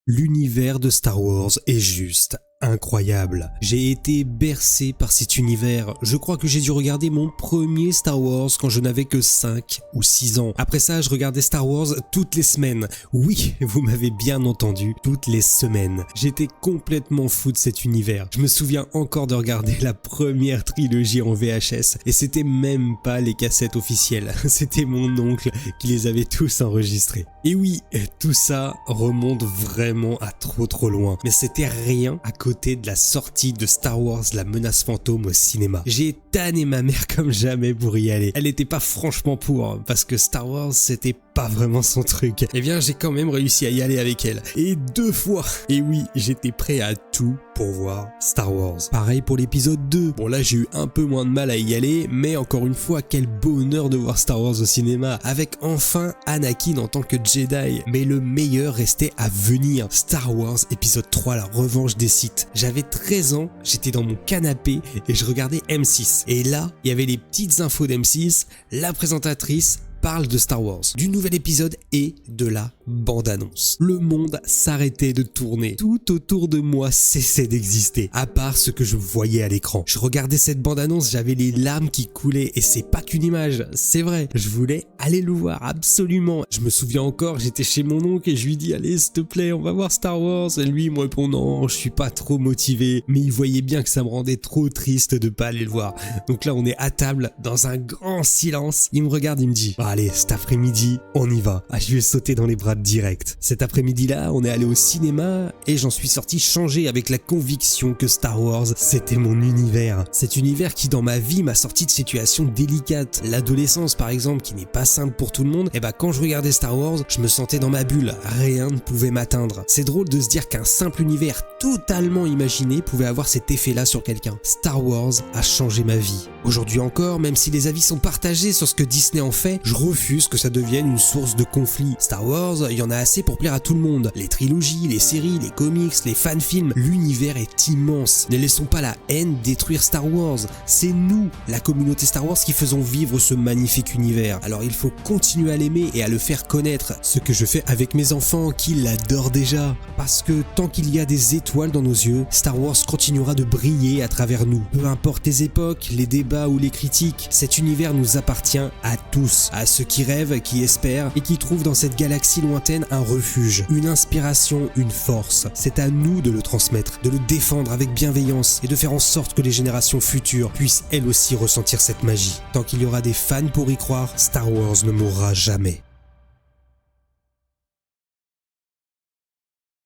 L'univers de Star Wars est juste incroyable. J'ai été bercé par cet univers. Je crois que j'ai dû regarder mon premier Star Wars quand je n'avais que 5 ou 6 ans. Après ça, je regardais Star Wars toutes les semaines. Oui, vous m'avez bien entendu, toutes les semaines. J'étais complètement fou de cet univers. Je me souviens encore de regarder la première trilogie en VHS et c'était même pas les cassettes officielles. C'était mon oncle qui les avait tous enregistrés. Et oui, tout ça remonte vraiment à trop loin. Mais c'était rien à côté de la sortie de Star Wars La Menace Fantôme au cinéma. J'ai tanné ma mère comme jamais pour y aller. Elle était pas franchement pour, parce que Star Wars c'était pas vraiment son truc. Eh bien j'ai quand même réussi à y aller avec elle. Et 2 fois. Et oui, j'étais prêt à tout pour voir Star Wars. Pareil pour l'épisode 2. Bon là j'ai eu un peu moins de mal à y aller, mais encore une fois, quel bonheur de voir Star Wars au cinéma, avec enfin Anakin en tant que Jedi. Mais le meilleur restait à venir. Star Wars épisode 3, la revanche des Sith. J'avais 13 ans, j'étais dans mon canapé et je regardais M6. Et là, il y avait les petites infos d'M6, la présentatrice parle de Star Wars, du nouvel épisode et de la bande-annonce. Le monde s'arrêtait de tourner. Tout autour de moi cessait d'exister, à part ce que je voyais à l'écran. Je regardais cette bande-annonce, j'avais les larmes qui coulaient et c'est pas qu'une image, c'est vrai. Je voulais aller le voir, absolument. Je me souviens encore, j'étais chez mon oncle et je lui dis « Allez, s'il te plaît, on va voir Star Wars ». Et lui, il me répond « Non, je suis pas trop motivé ». Mais il voyait bien que ça me rendait trop triste de pas aller le voir. Donc là, on est à table, dans un grand silence. Il me regarde, il me dit « Allez, cet après-midi, on y va ». Ah, je lui ai sauté dans les bras direct. Cet après-midi-là, on est allé au cinéma et j'en suis sorti changé avec la conviction que Star Wars, c'était mon univers. Cet univers qui, dans ma vie, m'a sorti de situations délicates. L'adolescence, par exemple, qui n'est pas simple pour tout le monde, et quand je regardais Star Wars, je me sentais dans ma bulle. Rien ne pouvait m'atteindre. C'est drôle de se dire qu'un simple univers totalement imaginé pouvait avoir cet effet-là sur quelqu'un. Star Wars a changé ma vie. Aujourd'hui encore, même si les avis sont partagés sur ce que Disney en fait, je refuse que ça devienne une source de conflit. Star Wars, il y en a assez pour plaire à tout le monde. Les trilogies, les séries, les comics, les fan-films, l'univers est immense. Ne laissons pas la haine détruire Star Wars. C'est nous, la communauté Star Wars, qui faisons vivre ce magnifique univers. Alors il faut continuer à l'aimer et à le faire connaître. Ce que je fais avec mes enfants qui l'adorent déjà. Parce que tant qu'il y a des étoiles dans nos yeux, Star Wars continuera de briller à travers nous. Peu importe les époques, les débats ou les critiques, cet univers nous appartient à tous. À ceux qui rêvent, qui espèrent et qui trouvent dans cette galaxie lointaine un refuge, une inspiration, une force. C'est à nous de le transmettre, de le défendre avec bienveillance et de faire en sorte que les générations futures puissent elles aussi ressentir cette magie. Tant qu'il y aura des fans pour y croire, Star Wars ne mourra jamais.